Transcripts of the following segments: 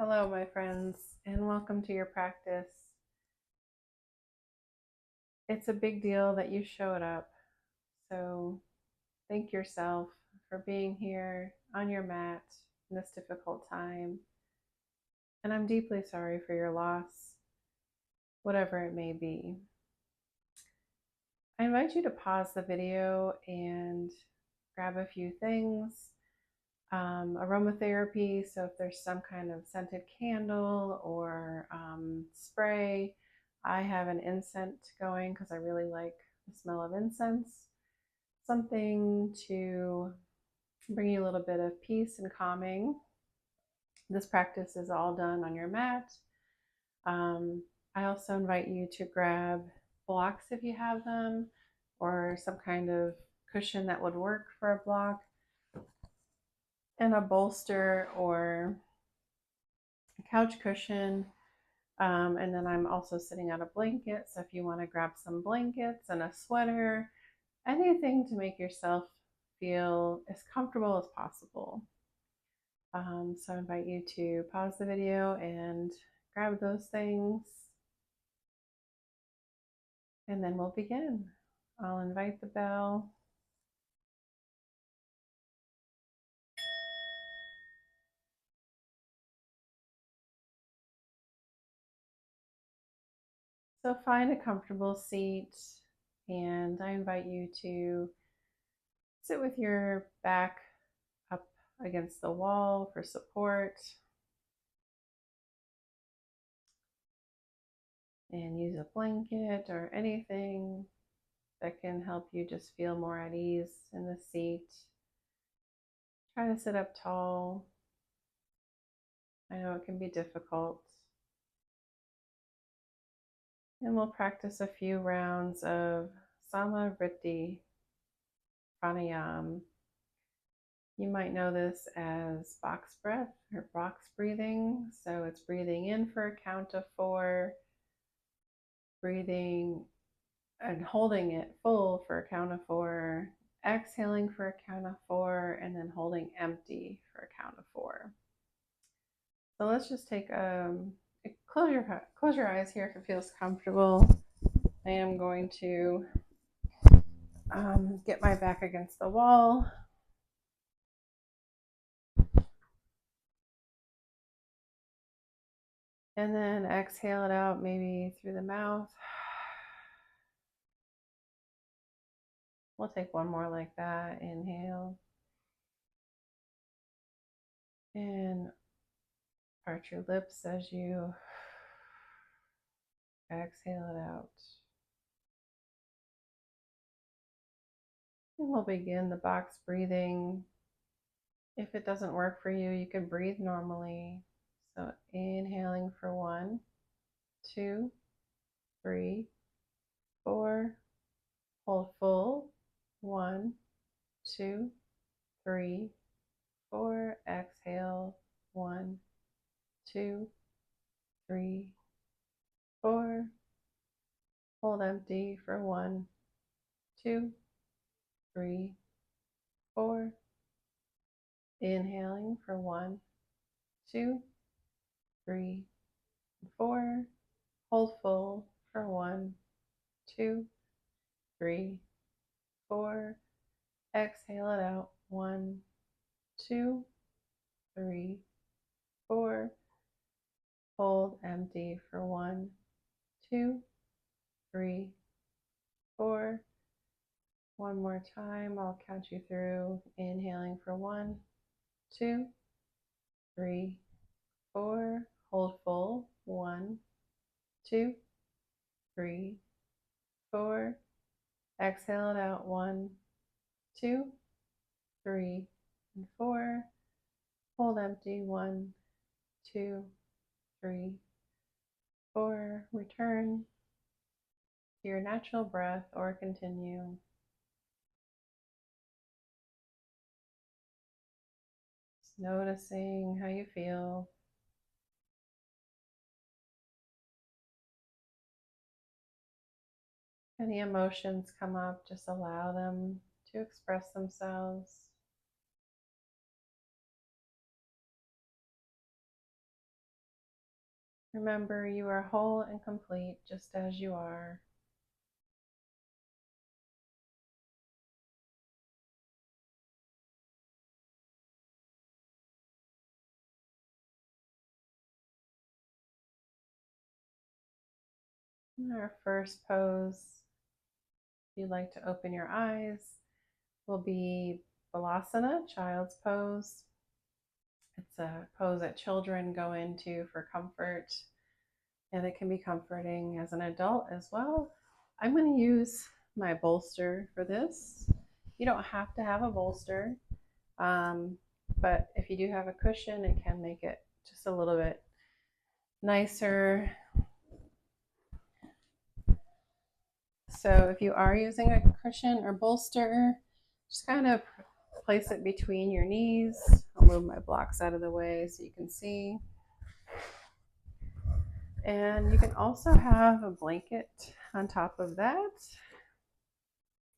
Hello, my friends, and welcome to your practice. It's a big deal that you showed up, so thank yourself for being here on your mat in this difficult time. And I'm deeply sorry for your loss, whatever it may be. I invite you to pause the video and grab a few things. Aromatherapy, so if there's some kind of scented candle or spray, I have an incense going because I really like the smell of incense. Something to bring you a little bit of peace and calming. This practice is all done on your mat. I also invite you to grab blocks if you have them, or some kind of cushion that would work for a block, and a bolster or a couch cushion. And then I'm also sitting on a blanket. So if you want to grab some blankets and a sweater, anything to make yourself feel as comfortable as possible. So I invite you to pause the video and grab those things. And then we'll begin. I'll invite the bell. So find a comfortable seat, and I invite you to sit with your back up against the wall for support, and use a blanket or anything that can help you just feel more at ease in the seat. Try to sit up tall. I know it can be difficult. And we'll practice a few rounds of Samavriti pranayam. You might know this as box breath or box breathing. So it's breathing in for a count of 4, breathing and holding it full for a count of 4, exhaling for a count of 4, and then holding empty for a count of 4. So let's just take close your eyes here if it feels comfortable. I am going to get my back against the wall. And then exhale it out, maybe through the mouth. We'll take one more like that. Inhale. And part your lips as you exhale it out. And we'll begin the box breathing. If it doesn't work for you, you can breathe normally. So inhaling for 1, 2, 3, 4. Hold full. 1, 2, 3, 4. Exhale. 1, 2, 3, 4. Hold empty for 1, 2, 3, 4. Inhaling for 1, 2, 3, 4. Hold full for 1, 2, 3, 4. Exhale it out. 1, 2, 3, 4. Hold empty for 1, 2, 3, 4. One more time. I'll count you through. Inhaling for 1, 2, 3, 4. Hold full. 1, 2, 3, 4. Exhale it out. 1, 2, 3, and 4. Hold empty. 1, 2, 3, 4. Return to your natural breath or continue. Just noticing how you feel. Any emotions come up, just allow them to express themselves. Remember, you are whole and complete just as you are. And our first pose, if you'd like to open your eyes, will be Balasana, child's pose. It's a pose that children go into for comfort, and it can be comforting as an adult as well. I'm going to use my bolster for this. You don't have to have a bolster, but if you do have a cushion, it can make it just a little bit nicer. So if you are using a cushion or bolster, just kind of place it between your knees. I'll move my blocks out of the way so you can see. And you can also have a blanket on top of that.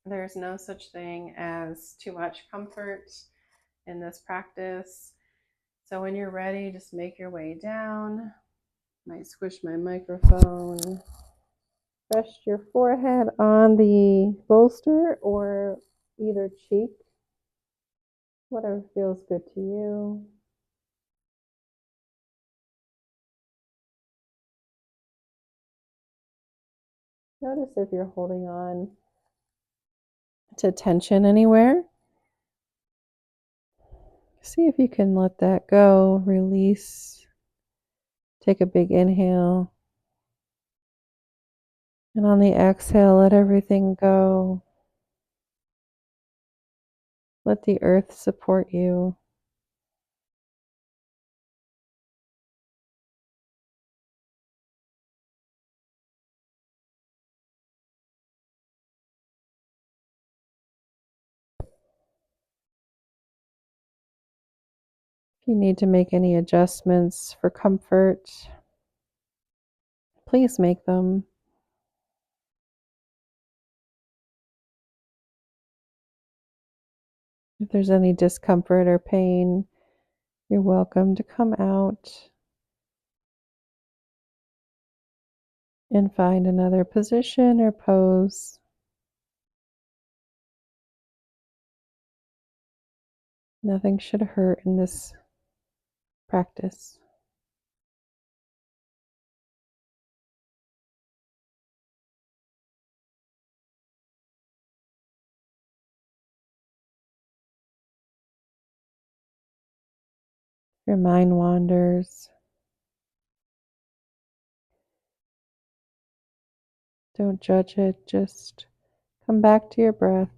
There's no such thing as too much comfort in this practice. So when you're ready, just make your way down. Might squish my microphone. Rest your forehead on the bolster or either cheek, whatever feels good to you. Notice if you're holding on to tension anywhere. See if you can let that go, release. Take a big inhale. And on the exhale, let everything go. Let the earth support you. If you need to make any adjustments for comfort, please make them. If there's any discomfort or pain, you're welcome to come out and find another position or pose. Nothing should hurt in this practice. Your mind wanders. Don't judge it, just come back to your breath.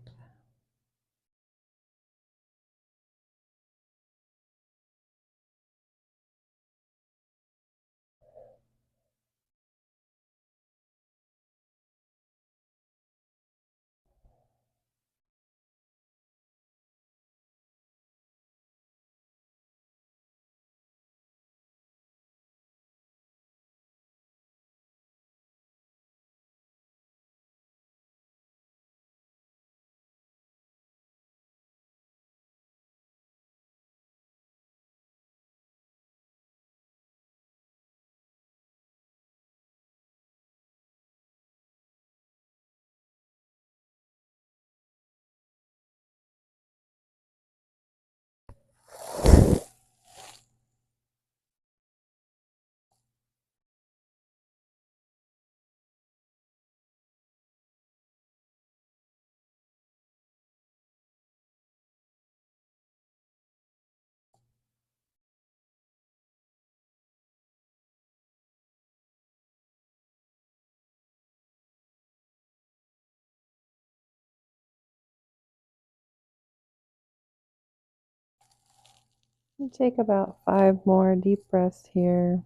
And take about 5 more deep breaths here.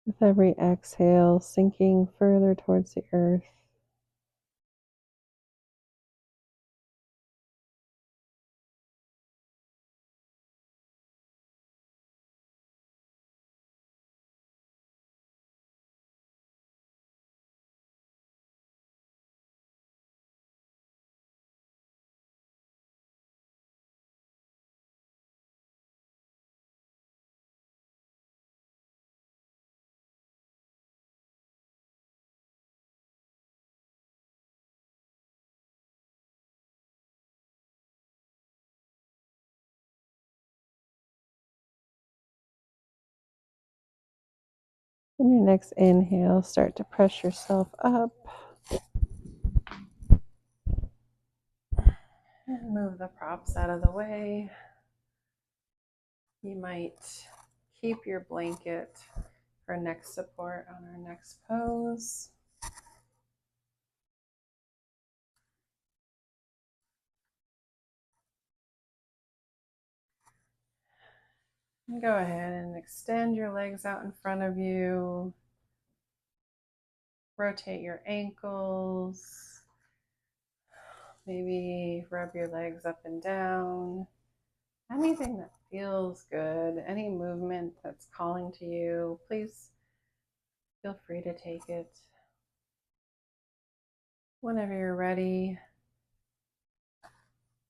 With every exhale, sinking further towards the earth. On your next inhale, start to press yourself up. And move the props out of the way. You might keep your blanket for neck support on our next pose. And go ahead and extend your legs out in front of you. Rotate your ankles. Maybe rub your legs up and down. Anything that feels good, any movement that's calling to you, please feel free to take it. Whenever you're ready,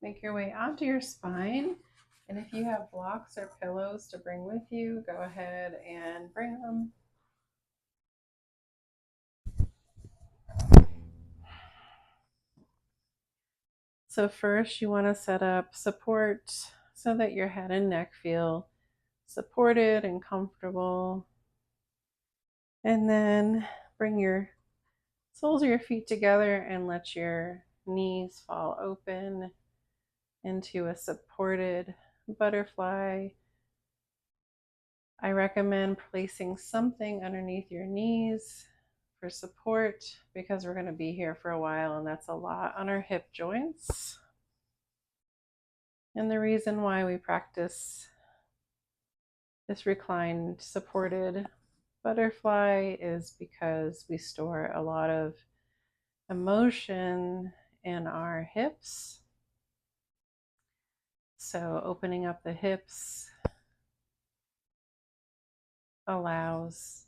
make your way onto your spine. And if you have blocks or pillows to bring with you, go ahead and bring them. So first you want to set up support so that your head and neck feel supported and comfortable. And then bring your soles of your feet together and let your knees fall open into a supported butterfly. I recommend placing something underneath your knees for support because we're going to be here for a while and that's a lot on our hip joints. And the reason why we practice this reclined supported butterfly is because we store a lot of emotion in our hips. So opening up the hips allows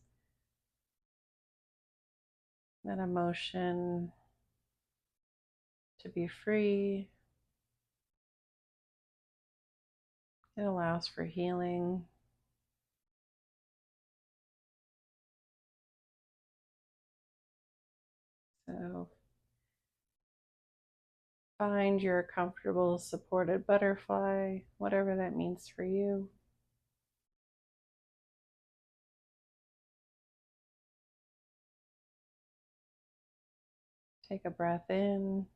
that emotion to be free. It allows for healing. So find your comfortable supported butterfly, whatever that means for you. Take a breath in.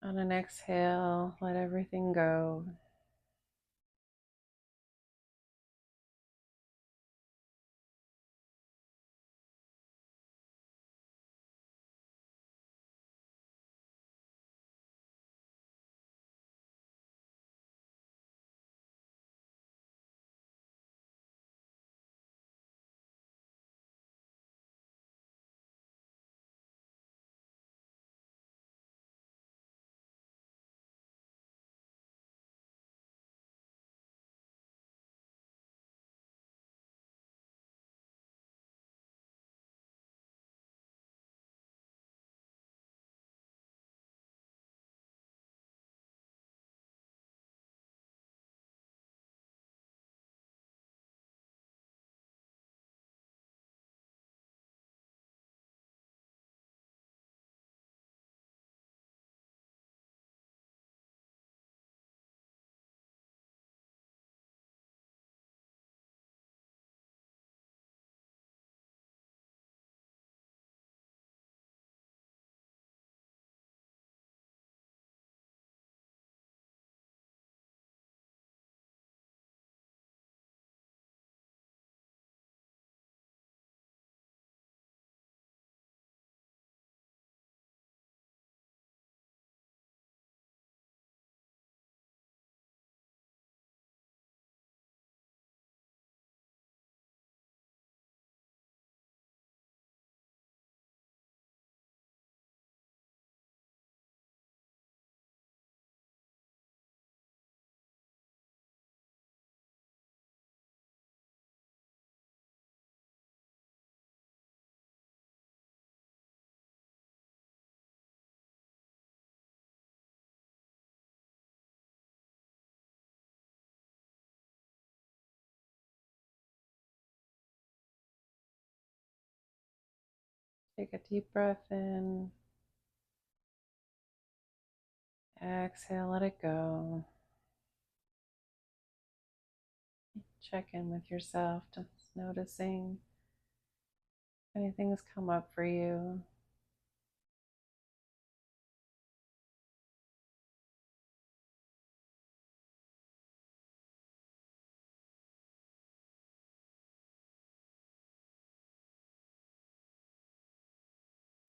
On an exhale, let everything go. Take a deep breath in. Exhale, let it go. check in with yourself, just noticing if anything's come up for you.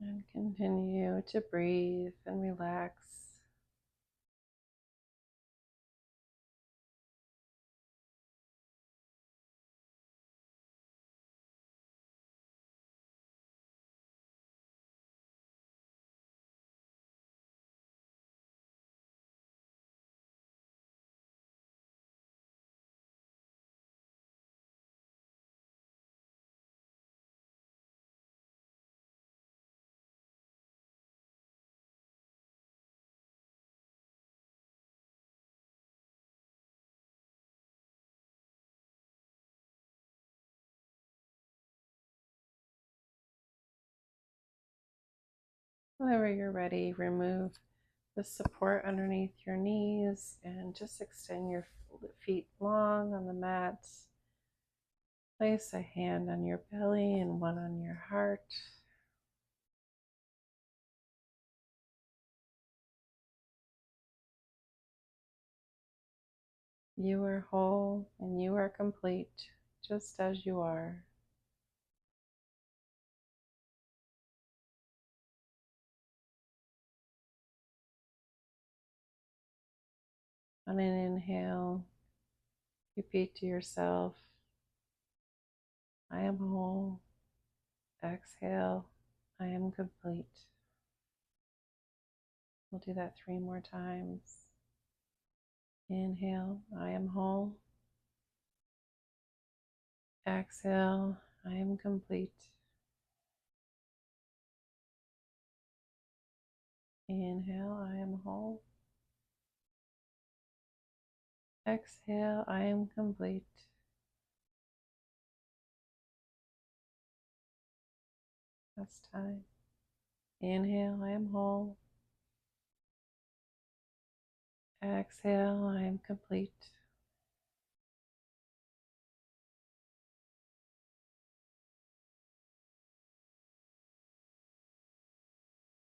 And continue to breathe and relax. Whenever you're ready, remove the support underneath your knees and just extend your feet long on the mat. Place a hand on your belly and one on your heart. You are whole and you are complete just as you are. On an inhale, repeat to yourself, I am whole. Exhale, I am complete. We'll do that 3 more times. Inhale, I am whole. Exhale, I am complete. Inhale, I am whole. Exhale, I am complete. Last time. Inhale, I am whole. Exhale, I am complete.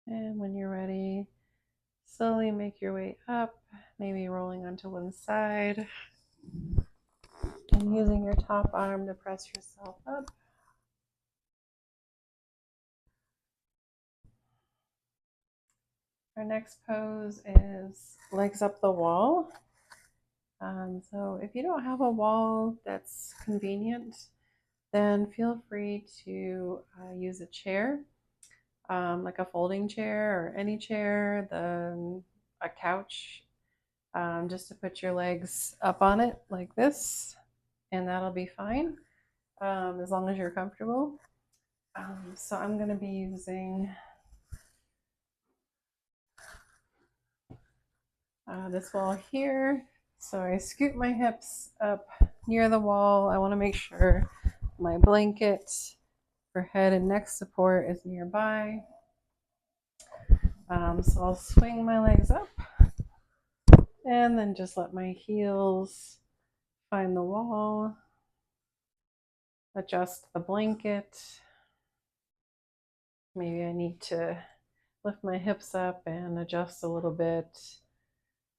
And when you're ready, slowly make your way up, maybe rolling onto one side and using your top arm to press yourself up. Our next pose is legs up the wall. So if you don't have a wall that's convenient, then feel free to use a chair, like a folding chair or any chair, a couch, just to put your legs up on it like this, and that'll be fine as long as you're comfortable. So I'm going to be using this wall here. So I scoot my hips up near the wall. I want to make sure my blanket for head and neck support is nearby. So I'll swing my legs up and then just let my heels find the wall. Adjust the blanket. Maybe I need to lift my hips up and adjust a little bit.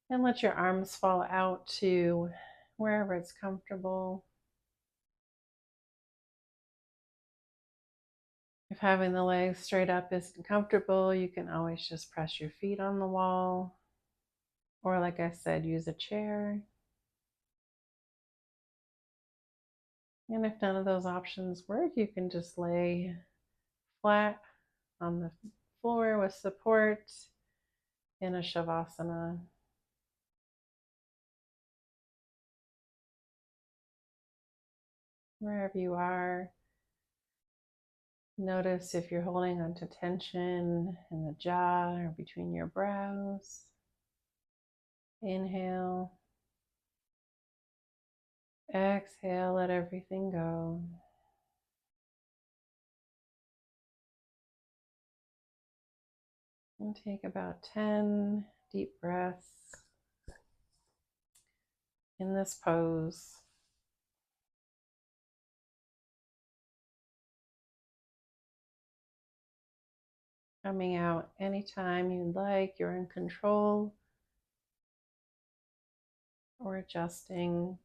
And let your arms fall out to wherever it's comfortable. If having the legs straight up isn't comfortable, you can always just press your feet on the wall. Or like I said, use a chair. And if none of those options work, you can just lay flat on the floor with support in a shavasana. Wherever you are, notice if you're holding onto tension in the jaw or between your brows. Inhale. Exhale, let everything go. And take about 10 deep breaths in this pose. Coming out anytime you'd like, you're in control, or adjusting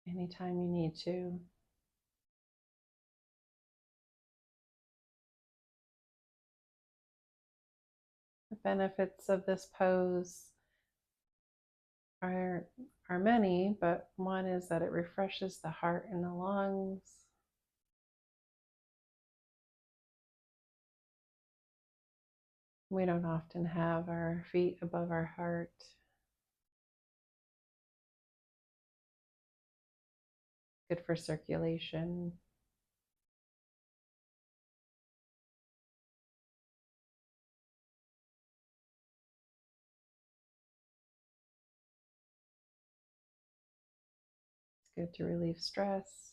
anytime you need to. The benefits of this pose are many, but one is that it refreshes the heart and the lungs. We don't often have our feet above our heart. Good for circulation. It's good to relieve stress.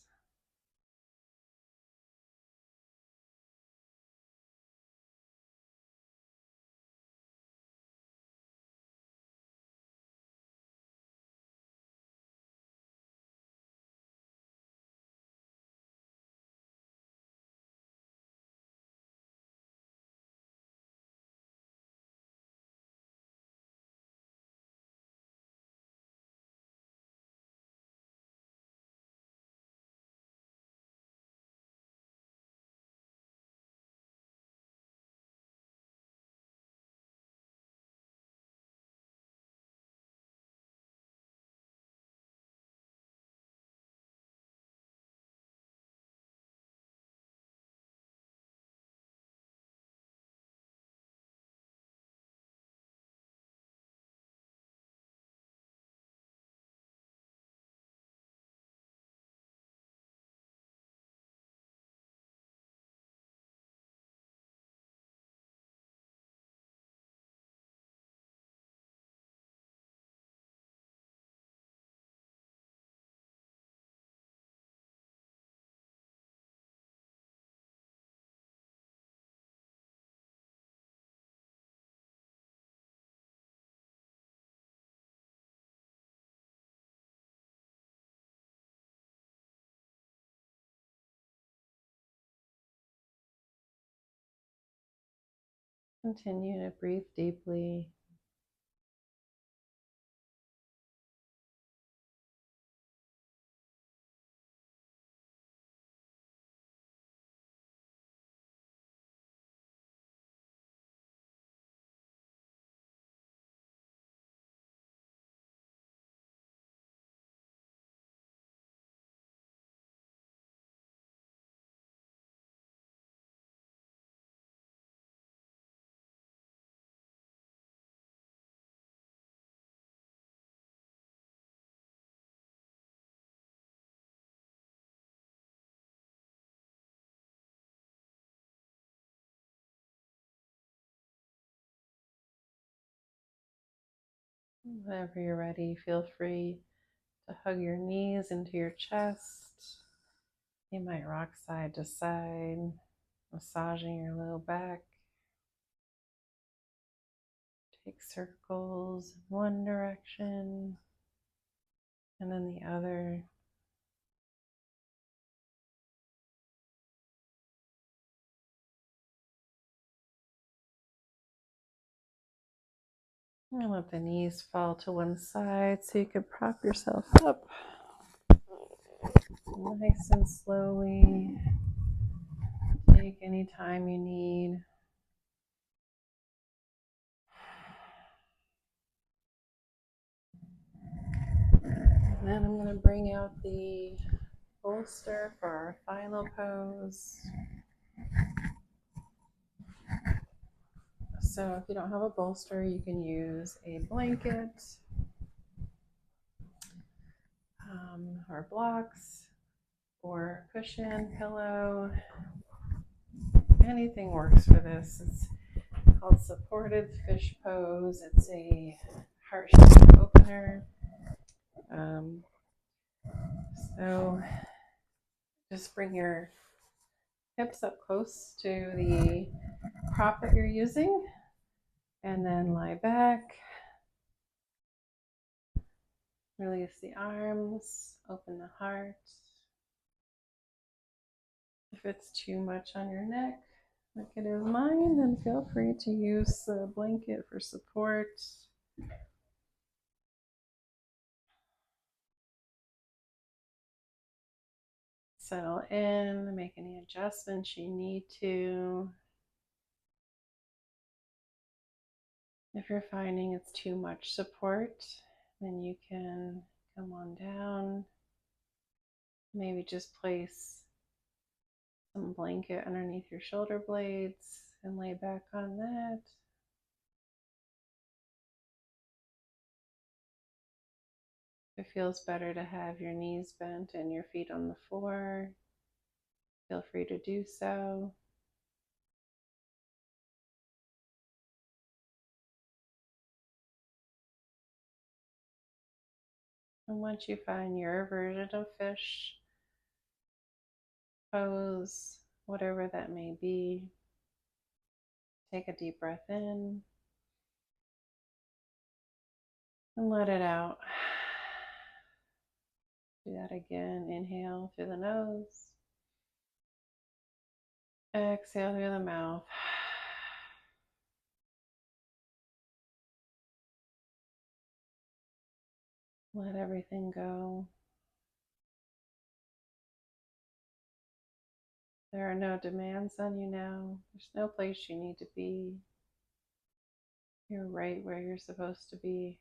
Continue to breathe deeply. Whenever you're ready, feel free to hug your knees into your chest. You might rock side to side, massaging your low back. Take circles in one direction and then the other. And let the knees fall to one side so you can prop yourself up. Nice and slowly. Take any time you need. And then I'm going to bring out the bolster for our final pose. So if you don't have a bolster, you can use a blanket or blocks or cushion, pillow. Anything works for this. It's called supported fish pose. It's a heart shape opener. So just bring your hips up close to the prop that you're using and then lie back. Release the arms, open the heart. If it's too much on your neck, like it is mine, then feel free to use the blanket for support. Settle in, make any adjustments you need to. If you're finding it's too much support, then you can come on down. Maybe just place some blanket underneath your shoulder blades and lay back on that. If it feels better to have your knees bent and your feet on the floor, feel free to do so. And once you find your version of fish pose, whatever that may be, take a deep breath in and let it out. Do that again. Inhale through the nose. Exhale through the mouth. Let everything go. There are no demands on you now. There's no place you need to be. You're right where you're supposed to be.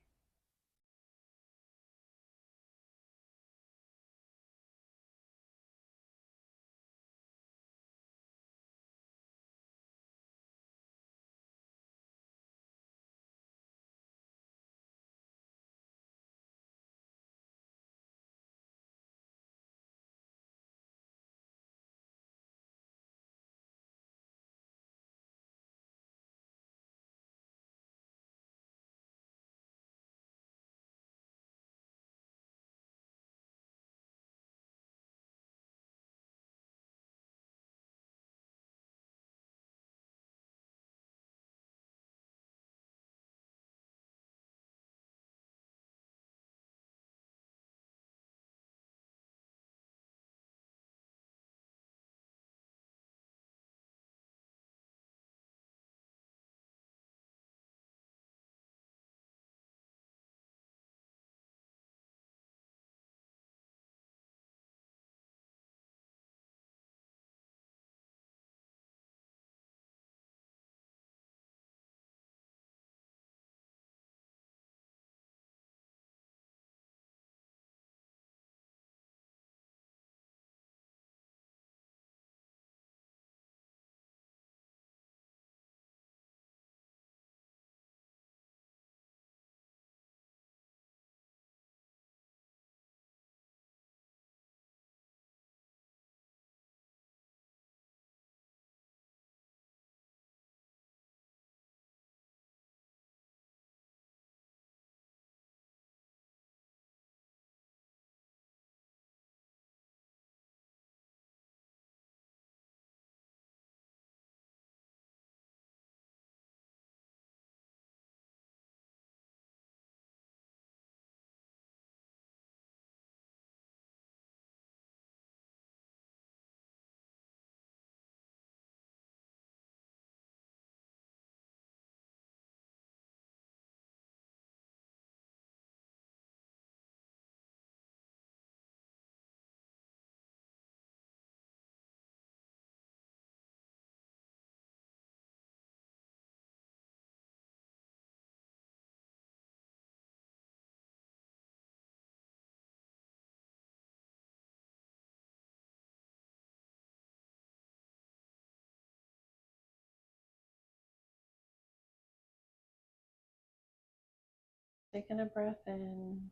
Taking a breath in,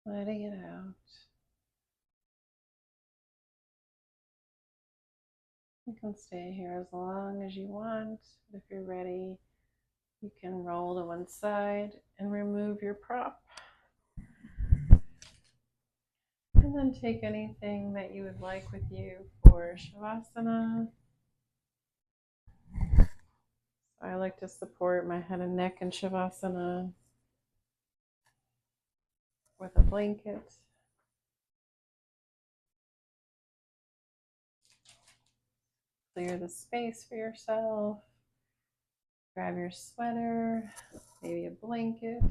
letting it out. You can stay here as long as you want. If you're ready, you can roll to one side and remove your prop. And then take anything that you would like with you for Shavasana. I like to support my head and neck in Shavasana with a blanket. Clear the space for yourself. Grab your sweater, maybe a blanket.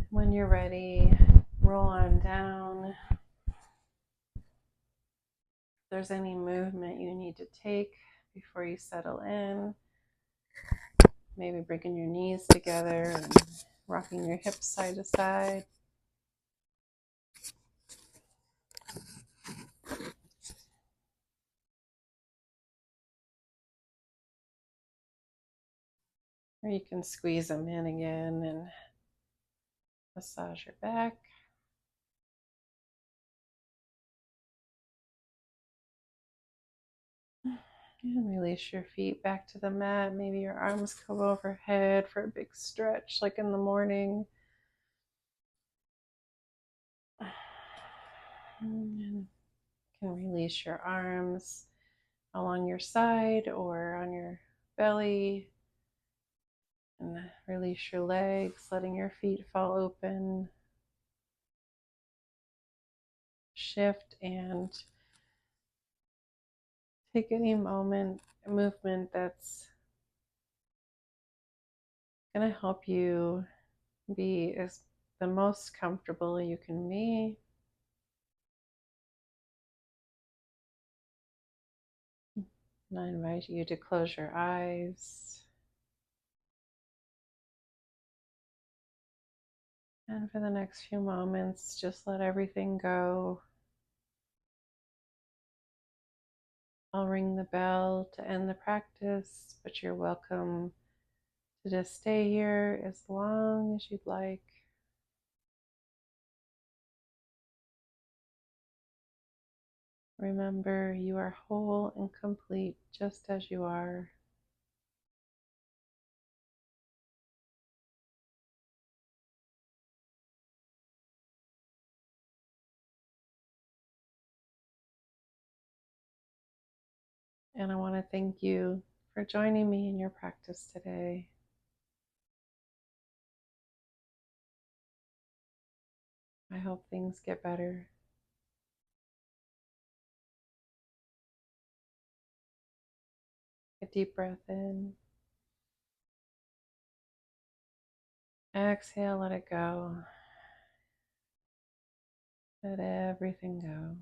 When you're ready, roll on down. If there's any movement you need to take before you settle in, maybe bringing your knees together and rocking your hips side to side. Or you can squeeze them in again and massage your back. And release your feet back to the mat. Maybe your arms come overhead for a big stretch like in the morning. And you can release your arms along your side or on your belly. And release your legs, letting your feet fall open. Shift and take any movement that's going to help you be as the most comfortable you can be. And I invite you to close your eyes. And for the next few moments, just let everything go. I'll ring the bell to end the practice, but you're welcome to just stay here as long as you'd like. Remember, you are whole and complete just as you are. And I want to thank you for joining me in your practice today. I hope things get better. A deep breath in. Exhale, let it go. Let everything go.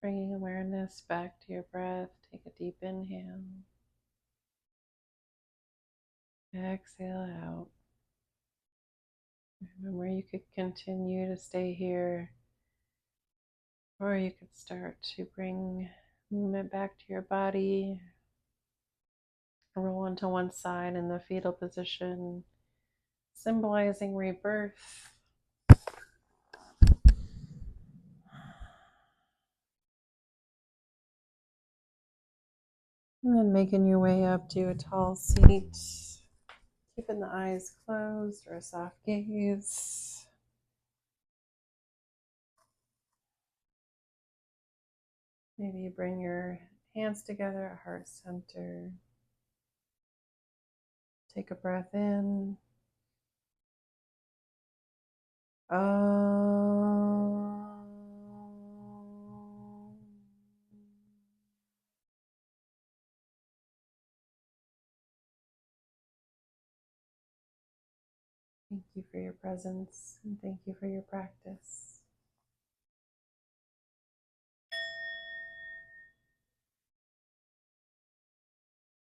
Bringing awareness back to your breath. Take a deep inhale. Exhale out. Remember, you could continue to stay here, or you could start to bring movement back to your body. Roll onto one side in the fetal position, symbolizing rebirth. And then making your way up to a tall seat, keeping the eyes closed or a soft gaze. Maybe you bring your hands together at heart center. Take a breath in. Thank you for your presence and thank you for your practice.